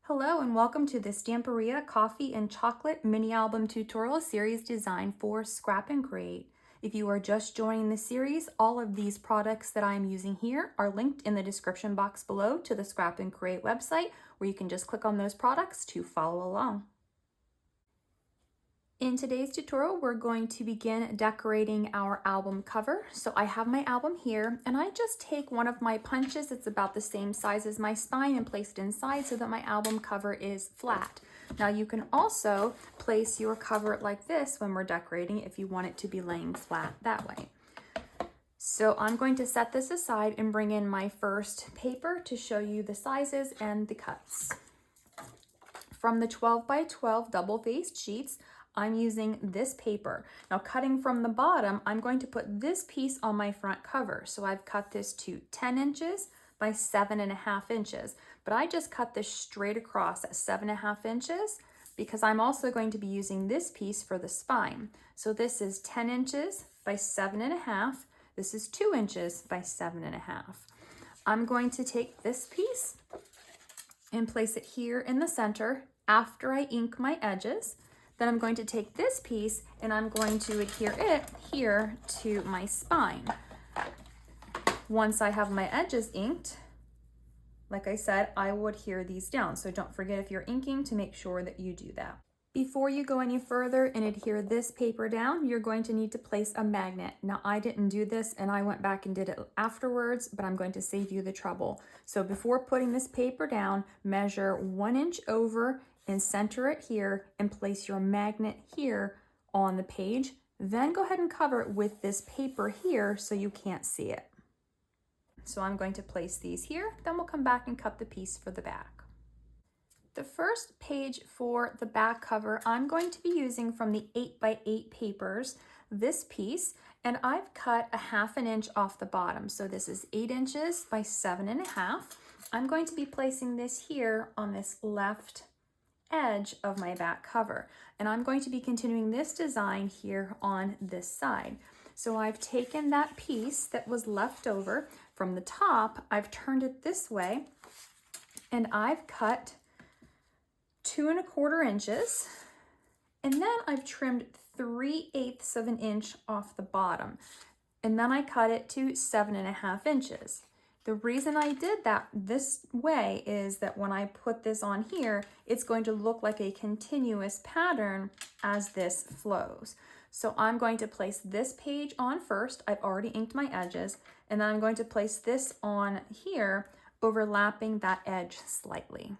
Hello and welcome to the Stamperia Coffee and Chocolate mini album tutorial series designed for Scrap and Create. If you are just joining the series, all of these products that I'm using here are linked in the description box below to the Scrap and Create website, where you can just click on those products to follow along. In today's tutorial, we're going to begin decorating our album cover. So I have my album here, and I just take one of my punches, it's about the same size as my spine, and place it inside so that my album cover is flat. Now you can also place your cover like this when we're decorating if you want it to be laying flat that way. So I'm going to set this aside and bring in my first paper to show you the sizes and the cuts. From the 12 by 12 double-faced sheets, I'm using this paper. Now, cutting from the bottom, I'm going to put this piece on my front cover. So I've cut this to 10 inches by 7.5 inches, but I just cut this straight across at 7.5 inches because I'm also going to be using this piece for the spine. So this is 10 inches by 7.5. This is 2 inches by 7.5. I'm going to take this piece and place it here in the center after I ink my edges. Then I'm going to take this piece and I'm going to adhere it here to my spine. Once I have my edges inked, like I said, I will adhere these down. So don't forget, if you're inking, to make sure that you do that. Before you go any further and adhere this paper down, you're going to need to place a magnet. Now, I didn't do this and I went back and did it afterwards, but I'm going to save you the trouble. So before putting this paper down, measure 1 inch over and center it here and place your magnet here on the page. Then go ahead and cover it with this paper here so you can't see it. So I'm going to place these here, then we'll come back and cut the piece for the back. The first page for the back cover, I'm going to be using from the 8 by 8 papers, this piece, and I've cut a 1/2 inch off the bottom. So this is 8 inches by 7.5. I'm going to be placing this here on this left edge of my back cover, and I'm going to be continuing this design here on this side. So I've taken that piece that was left over from the top, I've turned it this way, and I've cut 2 1/4 inches, and then I've trimmed 3/8 of an inch off the bottom, and then I cut it to 7.5 inches. The reason I did that this way is that when I put this on here, it's going to look like a continuous pattern as this flows. So I'm going to place this page on first. I've already inked my edges, and then I'm going to place this on here, overlapping that edge slightly.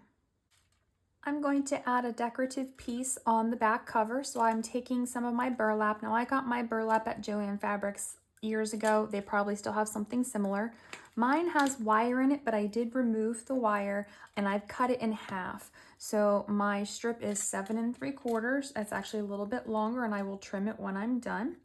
I'm going to add a decorative piece on the back cover, so I'm taking some of my burlap. Now, I got my burlap at Joann Fabrics years ago. They probably still have something similar. Mine has wire in it, but I did remove the wire and I've cut it in half. So my strip is 7 3/4. It's actually a little bit longer, and I will trim it when I'm done.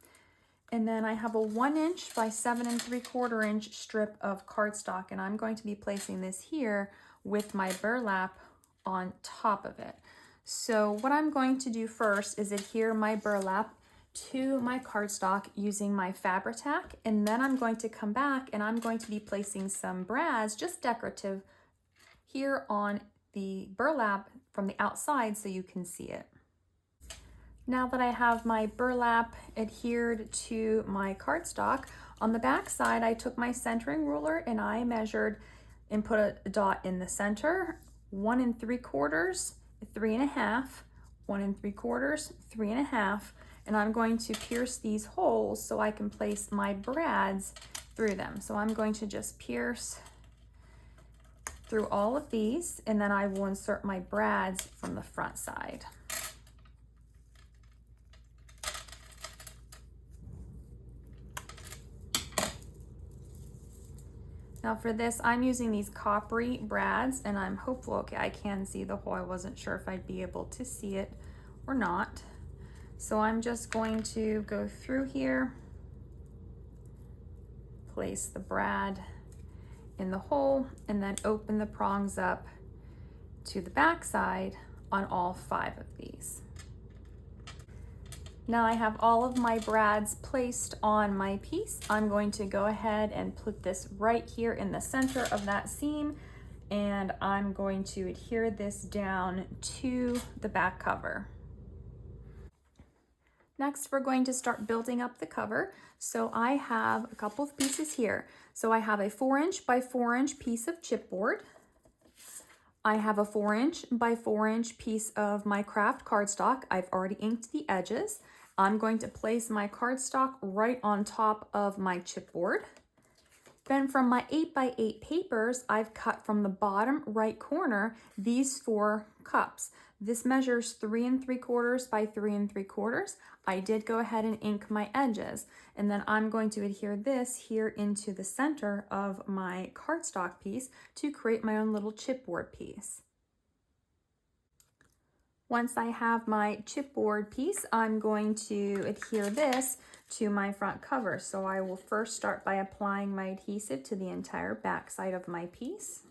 And then I have a 1 inch by 7 3/4 inch strip of cardstock, and I'm going to be placing this here with my burlap on top of it. So what I'm going to do first is adhere my burlap to my cardstock using my Fabri-Tac, and then I'm going to come back and I'm going to be placing some brads, just decorative, here on the burlap from the outside so you can see it. Now that I have my burlap adhered to my cardstock, on the back side I took my centering ruler and I measured and put a dot in the center, 1 3/4, 3.5, 1 3/4, 3.5, and I'm going to pierce these holes so I can place my brads through them. So I'm going to just pierce through all of these, and then I will insert my brads from the front side. Now for this, I'm using these coppery brads, and I'm hopeful, okay, I can see the hole. I wasn't sure if I'd be able to see it or not. So I'm just going to go through here, place the brad in the hole, and then open the prongs up to the back side on all 5 of these. Now I have all of my brads placed on my piece. I'm going to go ahead and put this right here in the center of that seam and I'm going to adhere this down to the back cover. Next, we're going to start building up the cover. So I have a couple of pieces here. So I have a 4" by 4" piece of chipboard. I have a 4" by 4" piece of my Kraft cardstock. I've already inked the edges. I'm going to place my cardstock right on top of my chipboard. Then from my 8 by 8 papers, I've cut from the bottom right corner these 4 cups. This measures 3 3/4 by 3 3/4. I did go ahead and ink my edges, and then I'm going to adhere this here into the center of my cardstock piece to create my own little chipboard piece. Once I have my chipboard piece, I'm going to adhere this to my front cover. So I will first start by applying my adhesive to the entire back side of my piece.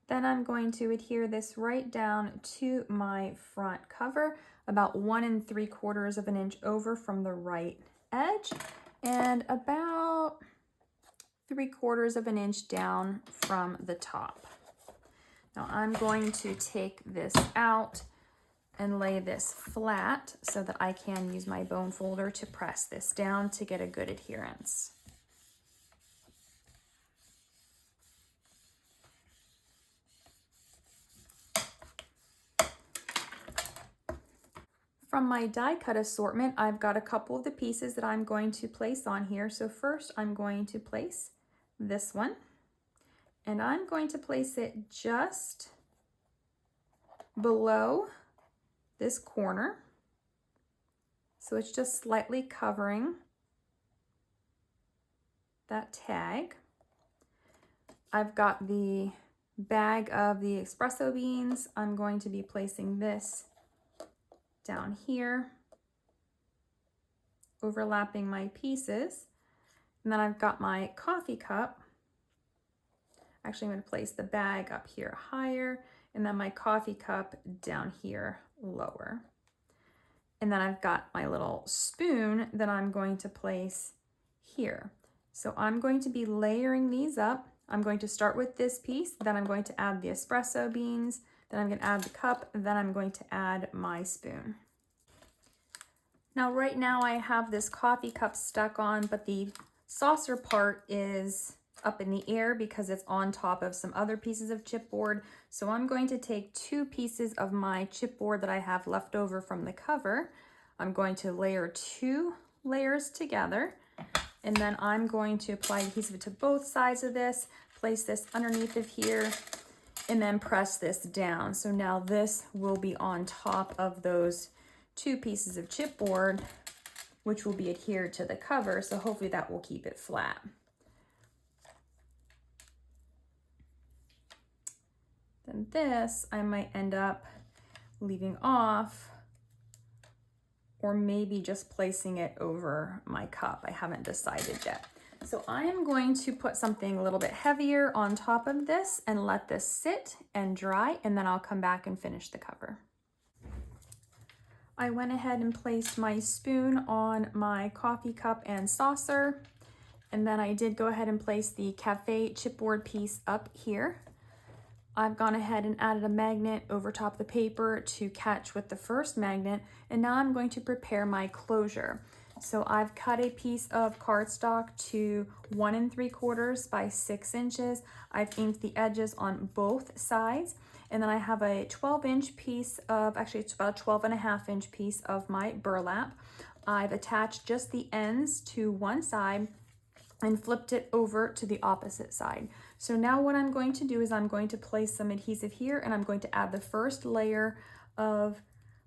Then I'm going to adhere this right down to my front cover, about 1 3/4 of an inch over from the right edge, and about 3/4 of an inch down from the top. Now I'm going to take this out and lay this flat so that I can use my bone folder to press this down to get a good adherence. From my die cut assortment, I've got a couple of the pieces that I'm going to place on here. So first I'm going to place this one, and I'm going to place it just below this corner. So it's just slightly covering that tag. I've got the bag of the espresso beans. I'm going to be placing this down here, overlapping my pieces. And then I've got my coffee cup. Actually, I'm going to place the bag up here higher, and then my coffee cup down here lower. And then I've got my little spoon that I'm going to place here. So I'm going to be layering these up. I'm going to start with this piece, then I'm going to add the espresso beans, then I'm going to add the cup, then I'm going to add my spoon. Now right now I have this coffee cup stuck on, but the saucer part is up in the air because it's on top of some other pieces of chipboard. So I'm going to take 2 pieces of my chipboard that I have left over from the cover. I'm going to layer 2 layers together, and then I'm going to apply adhesive to both sides of this, place this underneath of here, and then press this down. So now this will be on top of those 2 pieces of chipboard, which will be adhered to the cover. So hopefully that will keep it flat. Then this I might end up leaving off, or maybe just placing it over my cup. I haven't decided yet. So I am going to put something a little bit heavier on top of this and let this sit and dry, and then I'll come back and finish the cover. I went ahead and placed my spoon on my coffee cup and saucer, and then I did go ahead and place the cafe chipboard piece up here. I've gone ahead and added a magnet over top the paper to catch with the first magnet, and now I'm going to prepare my closure. So I've cut a piece of cardstock to 1 3/4 by 6 inches. I've inked the edges on both sides, and then I have a 12-inch piece of, actually it's about a 12.5-inch piece of my burlap. I've attached just the ends to one side and flipped it over to the opposite side. So now what I'm going to do is I'm going to place some adhesive here, and I'm going to add the first layer of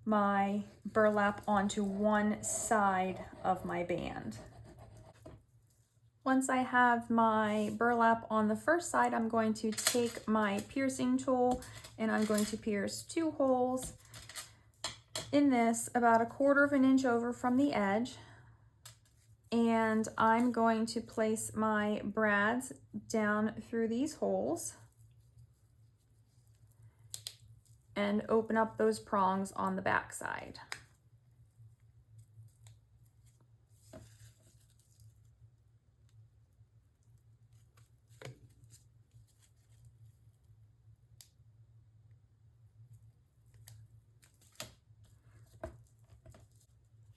my burlap onto one side of my band. Once I have my burlap on the first side, I'm going to take my piercing tool and I'm going to pierce 2 holes in this about 1/4 of an inch over from the edge. And I'm going to place my brads down through these holes and open up those prongs on the back side.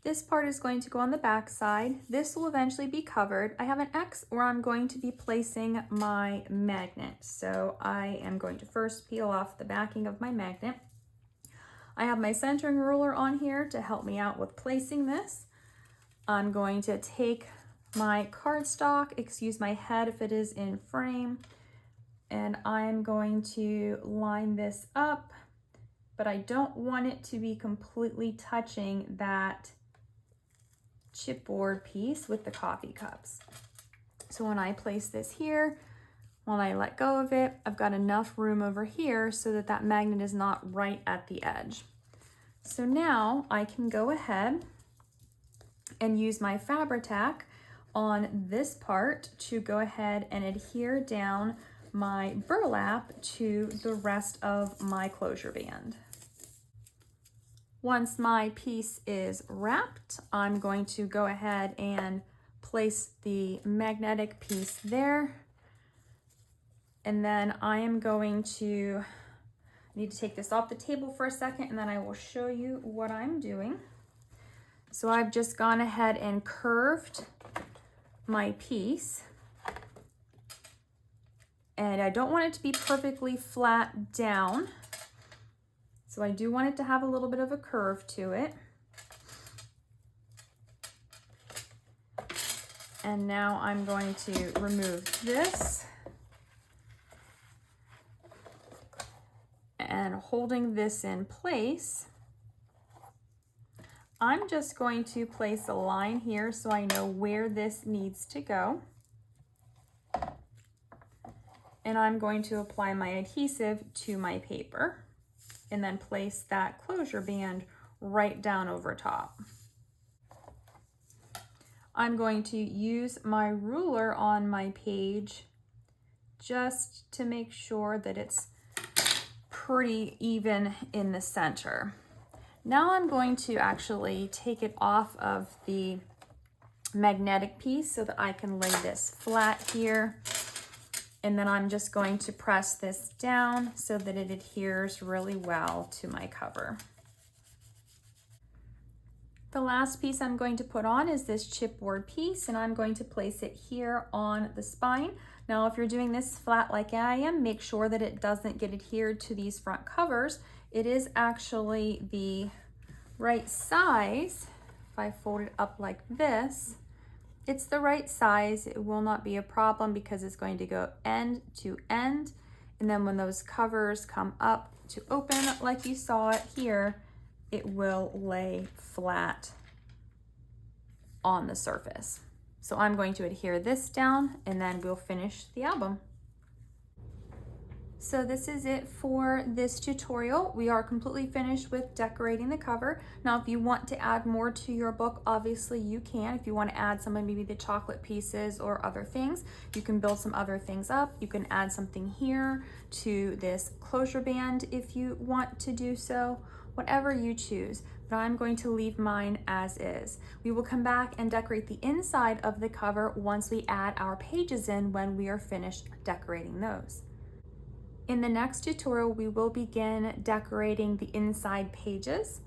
This part is going to go on the back side. This will eventually be covered. I have an X where I'm going to be placing my magnet. So I am going to first peel off the backing of my magnet. I have my centering ruler on here to help me out with placing this. I'm going to take my cardstock, excuse my head if it is in frame, and I'm going to line this up, but I don't want it to be completely touching that chipboard piece with the coffee cups. So when I place this here, when I let go of it, I've got enough room over here so that that magnet is not right at the edge. So now I can go ahead and use my Fabri-Tac on this part to go ahead and adhere down my burlap to the rest of my closure band. Once my piece is wrapped, I'm going to go ahead and place the magnetic piece there. And then I am going to need to take this off the table for a second, and then I will show you what I'm doing. So I've just gone ahead and curved my piece. And I don't want it to be perfectly flat down. So I do want it to have a little bit of a curve to it. And now I'm going to remove this. And holding this in place, I'm just going to place a line here so I know where this needs to go. And I'm going to apply my adhesive to my paper and then place that closure band right down over top. I'm going to use my ruler on my page just to make sure that it's pretty even in the center. Now I'm going to actually take it off of the magnetic piece so that I can lay this flat here. And then I'm just going to press this down so that it adheres really well to my cover. The last piece I'm going to put on is this chipboard piece, and I'm going to place it here on the spine. Now, if you're doing this flat like I am, make sure that it doesn't get adhered to these front covers. It is actually the right size. If I fold it up like this, it's the right size. It will not be a problem because it's going to go end to end. And then when those covers come up to open, like you saw it here, it will lay flat on the surface. So I'm going to adhere this down and then we'll finish the album. So this is it for this tutorial. We are completely finished with decorating the cover. Now, if you want to add more to your book, obviously you can. If you want to add some of maybe the chocolate pieces or other things, you can build some other things up. You can add something here to this closure band if you want to do so, whatever you choose. But I'm going to leave mine as is. We will come back and decorate the inside of the cover once we add our pages in when we are finished decorating those. In the next tutorial, we will begin decorating the inside pages.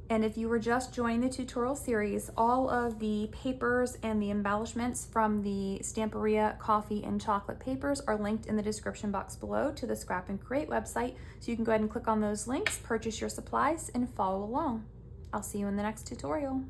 And if you were just joining the tutorial series, all of the papers and the embellishments from the Stamperia Coffee and Chocolate papers are linked in the description box below to the Scrap and Create website. So you can go ahead and click on those links, purchase your supplies, and follow along. I'll see you in the next tutorial.